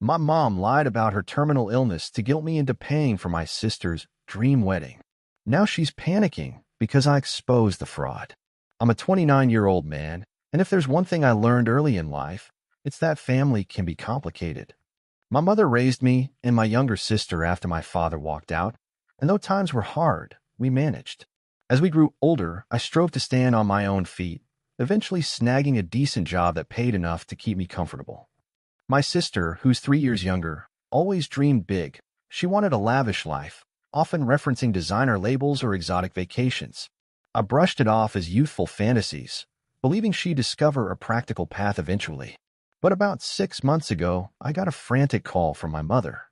My mom lied about her terminal illness to guilt me into paying for my sister's dream wedding. Now she's panicking because I exposed the fraud. I'm a 29-year-old man, and if there's one thing I learned early in life, it's that family can be complicated. My mother raised me and my younger sister after my father walked out, and though times were hard, we managed. As we grew older, I strove to stand on my own feet, eventually snagging a decent job that paid enough to keep me comfortable. My sister, who's 3 years younger, always dreamed big. She wanted a lavish life, often referencing designer labels or exotic vacations. I brushed it off as youthful fantasies, believing she'd discover a practical path eventually. But about 6 months ago, I got a frantic call from my mother.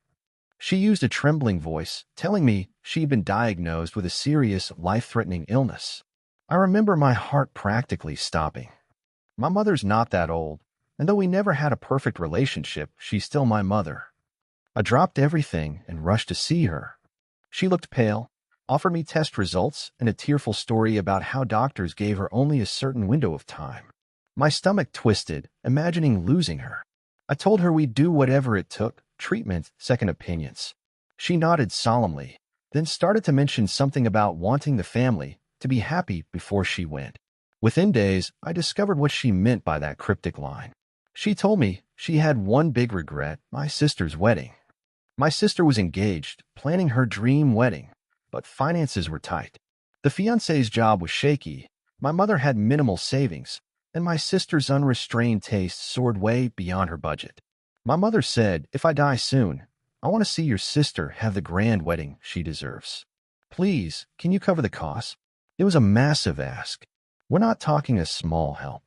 She used a trembling voice, telling me she'd been diagnosed with a serious, life-threatening illness. I remember my heart practically stopping. My mother's not that old, and though we never had a perfect relationship, she's still my mother. I dropped everything and rushed to see her. She looked pale, offered me test results, and a tearful story about how doctors gave her only a certain window of time. My stomach twisted, imagining losing her. I told her we'd do whatever it took, treatment, second opinions. She nodded solemnly, then started to mention something about wanting the family to be happy before she went. Within days, I discovered what she meant by that cryptic line. She told me she had one big regret: my sister's wedding. My sister was engaged, planning her dream wedding, but finances were tight. The fiancé's job was shaky, my mother had minimal savings, and my sister's unrestrained taste soared way beyond her budget. My mother said, "If I die soon, I want to see your sister have the grand wedding she deserves. Please, can you cover the costs?" It was a massive ask. We're not talking a small help.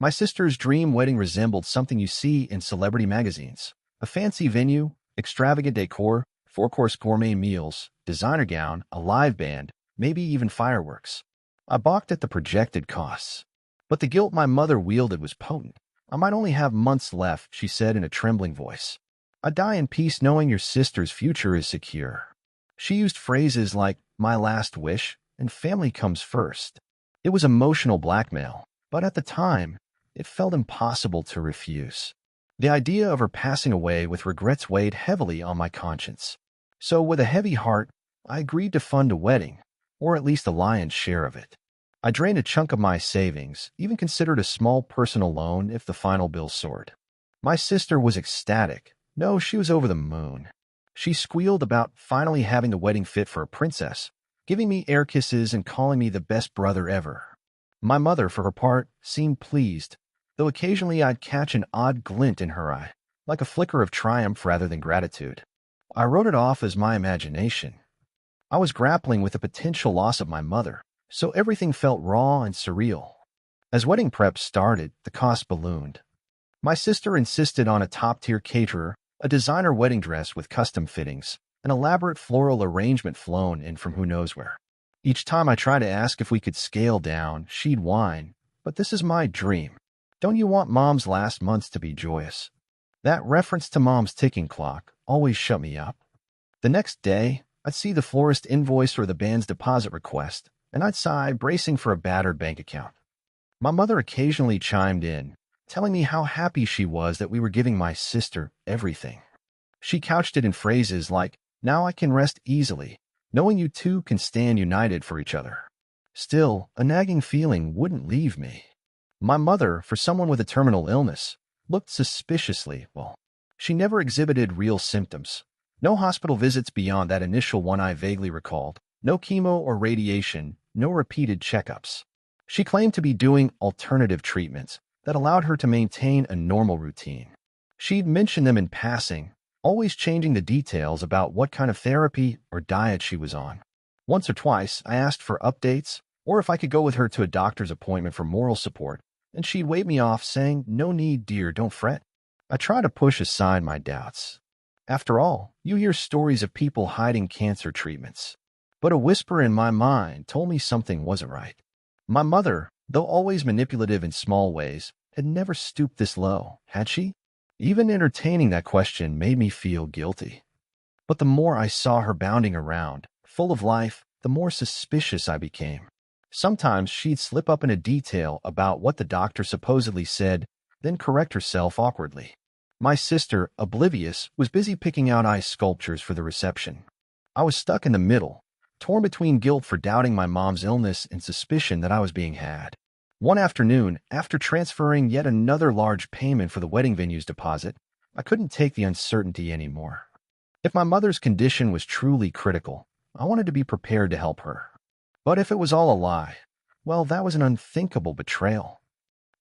My sister's dream wedding resembled something you see in celebrity magazines: a fancy venue, extravagant decor, four-course gourmet meals, designer gown, a live band, maybe even fireworks. I balked at the projected costs. But the guilt my mother wielded was potent. "I might only have months left," she said in a trembling voice. "I die in peace knowing your sister's future is secure." She used phrases like "my last wish" and "family comes first." It was emotional blackmail, but at the time, it felt impossible to refuse. The idea of her passing away with regrets weighed heavily on my conscience. So with a heavy heart, I agreed to fund a wedding, or at least the lion's share of it. I drained a chunk of my savings, even considered a small personal loan if the final bill soared. My sister was ecstatic. No, she was over the moon. She squealed about finally having the wedding fit for a princess, giving me air kisses and calling me the best brother ever. My mother, for her part, seemed pleased, though occasionally I'd catch an odd glint in her eye, like a flicker of triumph rather than gratitude. I wrote it off as my imagination. I was grappling with the potential loss of my mother, so everything felt raw and surreal. As wedding prep started, the cost ballooned. My sister insisted on a top-tier caterer, a designer wedding dress with custom fittings, an elaborate floral arrangement flown in from who knows where. Each time I tried to ask if we could scale down, she'd whine, "But this is my dream. Don't you want Mom's last months to be joyous?" That reference to Mom's ticking clock always shut me up. The next day, I'd see the florist invoice or the band's deposit request, and I'd sigh, bracing for a battered bank account. My mother occasionally chimed in, telling me how happy she was that we were giving my sister everything. She couched it in phrases like, "Now I can rest easily, knowing you two can stand united for each other." Still, a nagging feeling wouldn't leave me. My mother, for someone with a terminal illness, looked suspiciously well. She never exhibited real symptoms. No hospital visits beyond that initial one I vaguely recalled. No chemo or radiation, no repeated checkups. She claimed to be doing alternative treatments that allowed her to maintain a normal routine. She'd mention them in passing, always changing the details about what kind of therapy or diet she was on. Once or twice, I asked for updates or if I could go with her to a doctor's appointment for moral support, and she'd wave me off saying, "No need, dear, don't fret." I try to push aside my doubts. After all, you hear stories of people hiding cancer treatments. But a whisper in my mind told me something wasn't right. My mother, though always manipulative in small ways, had never stooped this low, had she? Even entertaining that question made me feel guilty. But the more I saw her bounding around, full of life, the more suspicious I became. Sometimes she'd slip up in a detail about what the doctor supposedly said, then correct herself awkwardly. My sister, oblivious, was busy picking out ice sculptures for the reception. I was stuck in the middle, torn between guilt for doubting my mom's illness and suspicion that I was being had. One afternoon, after transferring yet another large payment for the wedding venue's deposit, I couldn't take the uncertainty anymore. If my mother's condition was truly critical, I wanted to be prepared to help her. But if it was all a lie, well, that was an unthinkable betrayal.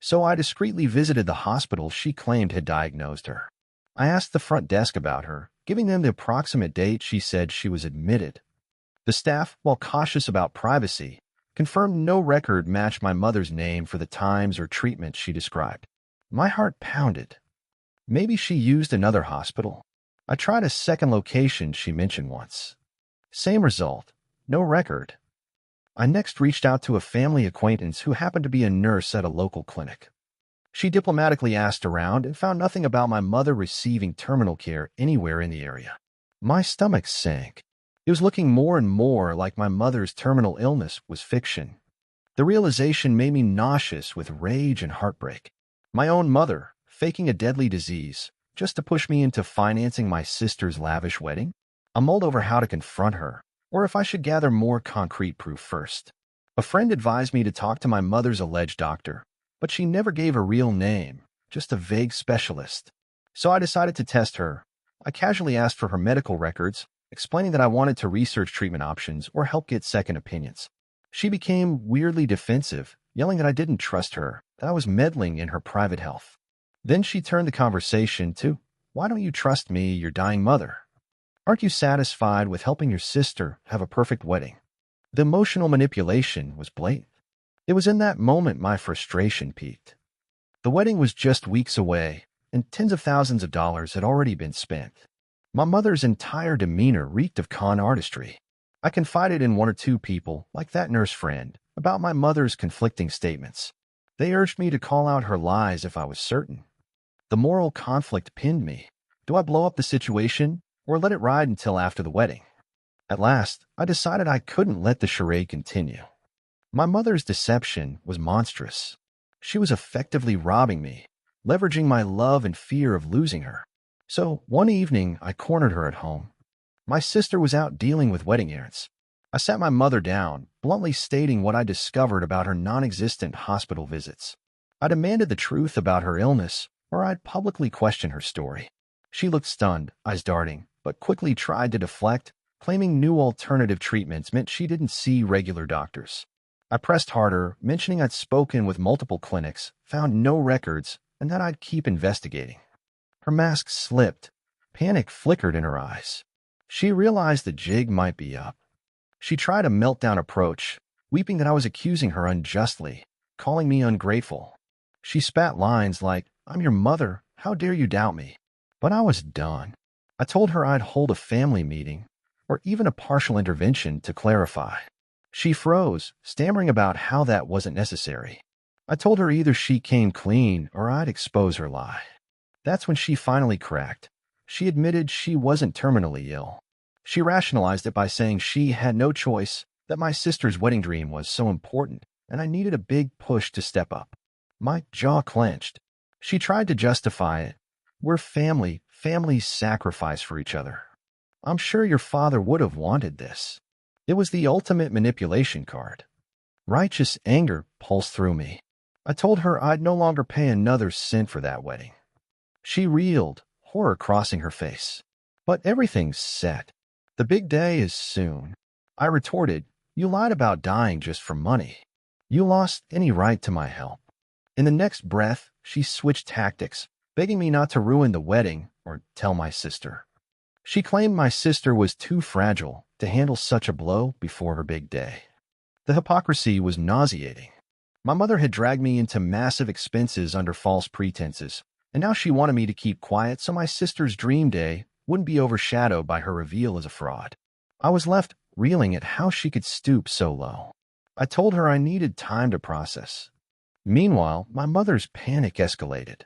So I discreetly visited the hospital she claimed had diagnosed her. I asked the front desk about her, giving them the approximate date she said she was admitted. The staff, while cautious about privacy, confirmed no record matched my mother's name for the times or treatment she described. My heart pounded. Maybe she used another hospital. I tried a second location she mentioned once. Same result, no record. I next reached out to a family acquaintance who happened to be a nurse at a local clinic. She diplomatically asked around and found nothing about my mother receiving terminal care anywhere in the area. My stomach sank. It was looking more and more like my mother's terminal illness was fiction. The realization made me nauseous with rage and heartbreak. My own mother, faking a deadly disease, just to push me into financing my sister's lavish wedding? I mulled over how to confront her, or if I should gather more concrete proof first. A friend advised me to talk to my mother's alleged doctor, but she never gave a real name, just a vague specialist. So I decided to test her. I casually asked for her medical records, explaining that I wanted to research treatment options or help get second opinions. She became weirdly defensive, yelling that I didn't trust her, that I was meddling in her private health. Then she turned the conversation to, "Why don't you trust me, your dying mother? Aren't you satisfied with helping your sister have a perfect wedding?" The emotional manipulation was blatant. It was in that moment my frustration peaked. The wedding was just weeks away, and tens of thousands of dollars had already been spent. My mother's entire demeanor reeked of con artistry. I confided in one or two people, like that nurse friend, about my mother's conflicting statements. They urged me to call out her lies if I was certain. The moral conflict pinned me. Do I blow up the situation, or let it ride until after the wedding? At last, I decided I couldn't let the charade continue. My mother's deception was monstrous. She was effectively robbing me, leveraging my love and fear of losing her. So, one evening, I cornered her at home. My sister was out dealing with wedding errands. I sat my mother down, bluntly stating what I discovered about her non-existent hospital visits. I demanded the truth about her illness, or I'd publicly question her story. She looked stunned, eyes darting, but quickly tried to deflect, claiming new alternative treatments meant she didn't see regular doctors. I pressed harder, mentioning I'd spoken with multiple clinics, found no records, and that I'd keep investigating. Her mask slipped. Panic flickered in her eyes. She realized the jig might be up. She tried a meltdown approach, weeping that I was accusing her unjustly, calling me ungrateful. She spat lines like, "I'm your mother, how dare you doubt me?" But I was done. I told her I'd hold a family meeting, or even a partial intervention to clarify. She froze, stammering about how that wasn't necessary. I told her either she came clean or I'd expose her lie. That's when she finally cracked. She admitted she wasn't terminally ill. She rationalized it by saying she had no choice, that my sister's wedding dream was so important, and I needed a big push to step up. My jaw clenched. She tried to justify it. "We're family. Families sacrifice for each other. I'm sure your father would have wanted this." It was the ultimate manipulation card. Righteous anger pulsed through me. I told her I'd no longer pay another cent for that wedding. She reeled, horror crossing her face. "But everything's set. The big day is soon." I retorted, "You lied about dying just for money. You lost any right to my help." In the next breath, she switched tactics, begging me not to ruin the wedding or tell my sister. She claimed my sister was too fragile to handle such a blow before her big day. The hypocrisy was nauseating. My mother had dragged me into massive expenses under false pretenses, and now she wanted me to keep quiet so my sister's dream day wouldn't be overshadowed by her reveal as a fraud. I was left reeling at how she could stoop so low. I told her I needed time to process. Meanwhile, my mother's panic escalated.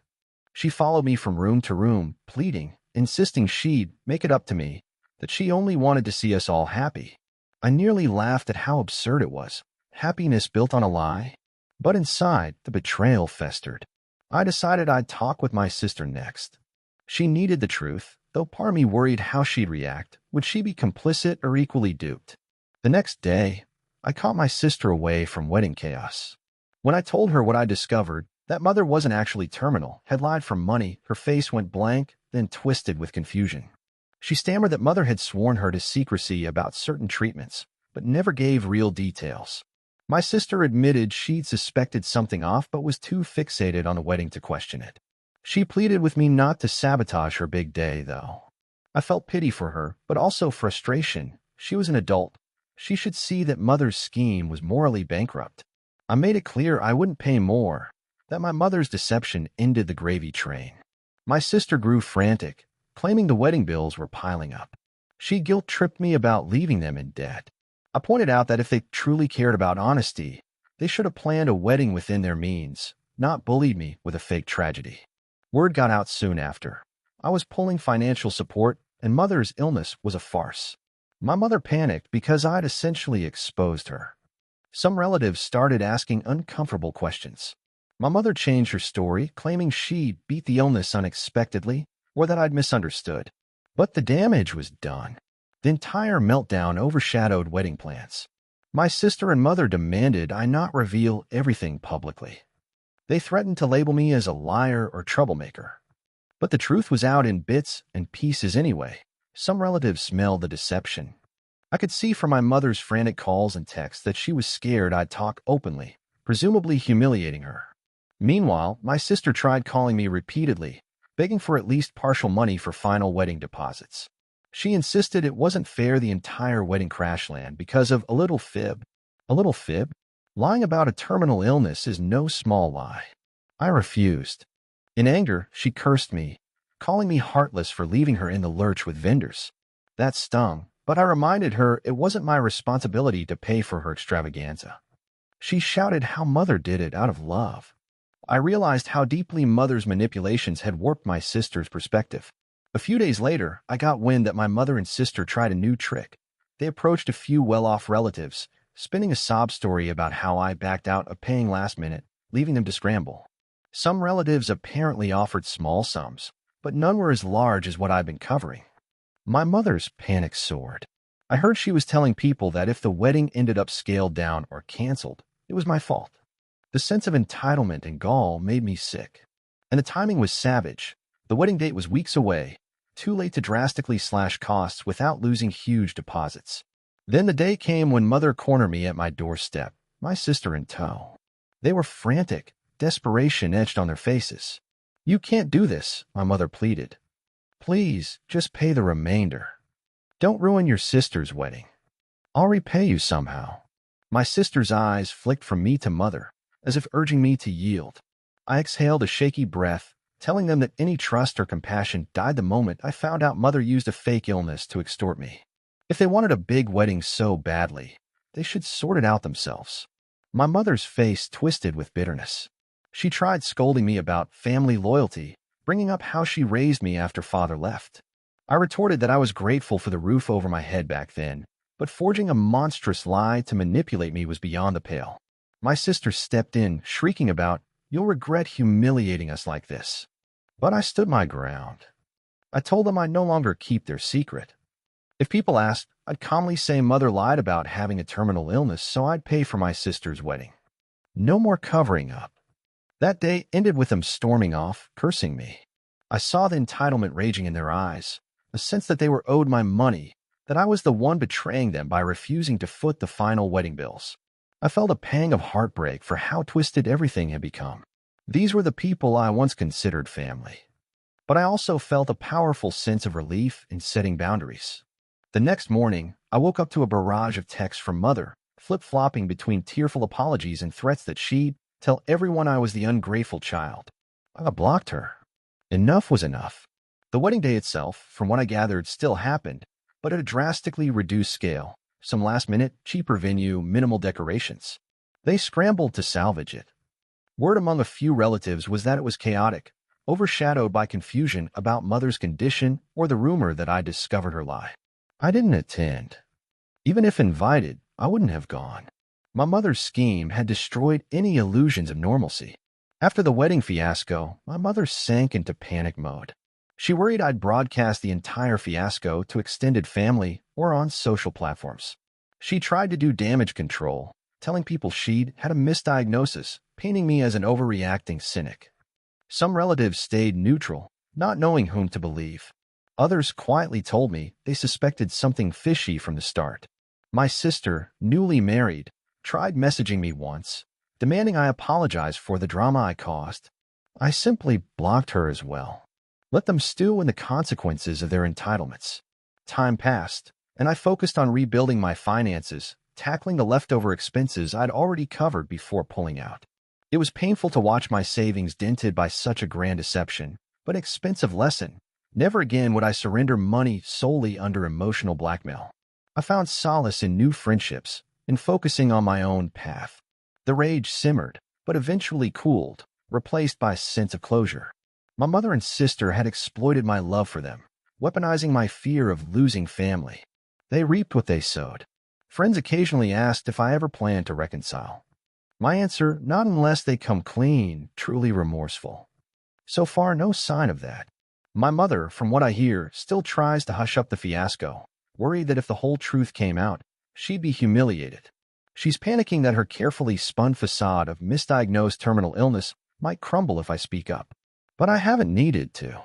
She followed me from room to room, pleading, insisting she'd make it up to me, that she only wanted to see us all happy. I nearly laughed at how absurd it was. Happiness built on a lie? But inside, the betrayal festered. I decided I'd talk with my sister next. She needed the truth, though part of me worried how she'd react. Would she be complicit or equally duped? The next day, I caught my sister away from wedding chaos. When I told her what I discovered, that mother wasn't actually terminal, had lied for money, her face went blank, then twisted with confusion. She stammered that mother had sworn her to secrecy about certain treatments, but never gave real details. My sister admitted she'd suspected something off but was too fixated on the wedding to question it. She pleaded with me not to sabotage her big day, though. I felt pity for her, but also frustration. She was an adult. She should see that mother's scheme was morally bankrupt. I made it clear I wouldn't pay more, that my mother's deception ended the gravy train. My sister grew frantic, claiming the wedding bills were piling up. She guilt-tripped me about leaving them in debt. I pointed out that if they truly cared about honesty, they should have planned a wedding within their means, not bullied me with a fake tragedy. Word got out soon after. I was pulling financial support, and mother's illness was a farce. My mother panicked because I'd essentially exposed her. Some relatives started asking uncomfortable questions. My mother changed her story, claiming she'd beat the illness unexpectedly, or that I'd misunderstood. But the damage was done. The entire meltdown overshadowed wedding plans. My sister and mother demanded I not reveal everything publicly. They threatened to label me as a liar or troublemaker. But the truth was out in bits and pieces anyway. Some relatives smelled the deception. I could see from my mother's frantic calls and texts that she was scared I'd talk openly, presumably humiliating her. Meanwhile, my sister tried calling me repeatedly, begging for at least partial money for final wedding deposits. She insisted it wasn't fair the entire wedding crash land because of a little fib. A little fib? Lying about a terminal illness is no small lie. I refused. In anger, she cursed me, calling me heartless for leaving her in the lurch with vendors. That stung, but I reminded her it wasn't my responsibility to pay for her extravaganza. She shouted how mother did it out of love. I realized how deeply mother's manipulations had warped my sister's perspective. A few days later, I got wind that my mother and sister tried a new trick. They approached a few well-off relatives, spinning a sob story about how I backed out of paying last minute, leaving them to scramble. Some relatives apparently offered small sums, but none were as large as what I'd been covering. My mother's panic soared. I heard she was telling people that if the wedding ended up scaled down or canceled, it was my fault. The sense of entitlement and gall made me sick. And the timing was savage. The wedding date was weeks away, too late to drastically slash costs without losing huge deposits. Then the day came when mother cornered me at my doorstep, my sister in tow. They were frantic, desperation etched on their faces. "You can't do this," my mother pleaded. "Please, just pay the remainder. Don't ruin your sister's wedding. I'll repay you somehow." My sister's eyes flicked from me to mother, as if urging me to yield. I exhaled a shaky breath, telling them that any trust or compassion died the moment I found out mother used a fake illness to extort me. If they wanted a big wedding so badly, they should sort it out themselves. My mother's face twisted with bitterness. She tried scolding me about family loyalty, bringing up how she raised me after father left. I retorted that I was grateful for the roof over my head back then, but forging a monstrous lie to manipulate me was beyond the pale. My sister stepped in, shrieking about, "You'll regret humiliating us like this." But I stood my ground. I told them I'd no longer keep their secret. If people asked, I'd calmly say mother lied about having a terminal illness so I'd pay for my sister's wedding. No more covering up. That day ended with them storming off, cursing me. I saw the entitlement raging in their eyes, a sense that they were owed my money, that I was the one betraying them by refusing to foot the final wedding bills. I felt a pang of heartbreak for how twisted everything had become. These were the people I once considered family. But I also felt a powerful sense of relief in setting boundaries. The next morning, I woke up to a barrage of texts from mother, flip-flopping between tearful apologies and threats that she'd tell everyone I was the ungrateful child. I blocked her. Enough was enough. The wedding day itself, from what I gathered, still happened, but at a drastically reduced scale. Some last-minute, cheaper venue, minimal decorations. They scrambled to salvage it. Word among a few relatives was that it was chaotic, overshadowed by confusion about mother's condition or the rumor that I discovered her lie. I didn't attend. Even if invited, I wouldn't have gone. My mother's scheme had destroyed any illusions of normalcy. After the wedding fiasco, my mother sank into panic mode. She worried I'd broadcast the entire fiasco to extended family or on social platforms. She tried to do damage control, telling people she'd had a misdiagnosis, painting me as an overreacting cynic. Some relatives stayed neutral, not knowing whom to believe. Others quietly told me they suspected something fishy from the start. My sister, newly married, tried messaging me once, demanding I apologize for the drama I caused. I simply blocked her as well. Let them stew in the consequences of their entitlements. Time passed, and I focused on rebuilding my finances, tackling the leftover expenses I'd already covered before pulling out. It was painful to watch my savings dented by such a grand deception, but an expensive lesson. Never again would I surrender money solely under emotional blackmail. I found solace in new friendships, in focusing on my own path. The rage simmered, but eventually cooled, replaced by a sense of closure. My mother and sister had exploited my love for them, weaponizing my fear of losing family. They reaped what they sowed. Friends occasionally asked if I ever planned to reconcile. My answer, not unless they come clean, truly remorseful. So far, no sign of that. My mother, from what I hear, still tries to hush up the fiasco, worried that if the whole truth came out, she'd be humiliated. She's panicking that her carefully spun facade of misdiagnosed terminal illness might crumble if I speak up. But I haven't needed to.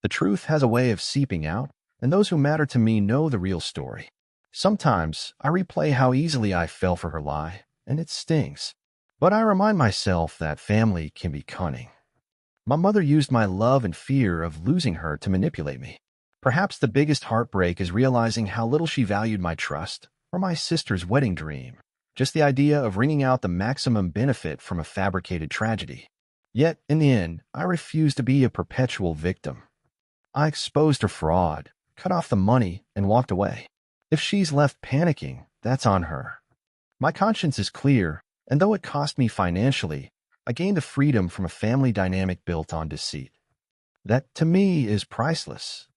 The truth has a way of seeping out, and those who matter to me know the real story. Sometimes I replay how easily I fell for her lie, and it stings. But I remind myself that family can be cunning. My mother used my love and fear of losing her to manipulate me. Perhaps the biggest heartbreak is realizing how little she valued my trust or my sister's wedding dream, just the idea of wringing out the maximum benefit from a fabricated tragedy. Yet, in the end, I refused to be a perpetual victim. I exposed her fraud, cut off the money, and walked away. If she's left panicking, that's on her. My conscience is clear, and though it cost me financially, I gained the freedom from a family dynamic built on deceit. That, to me, is priceless.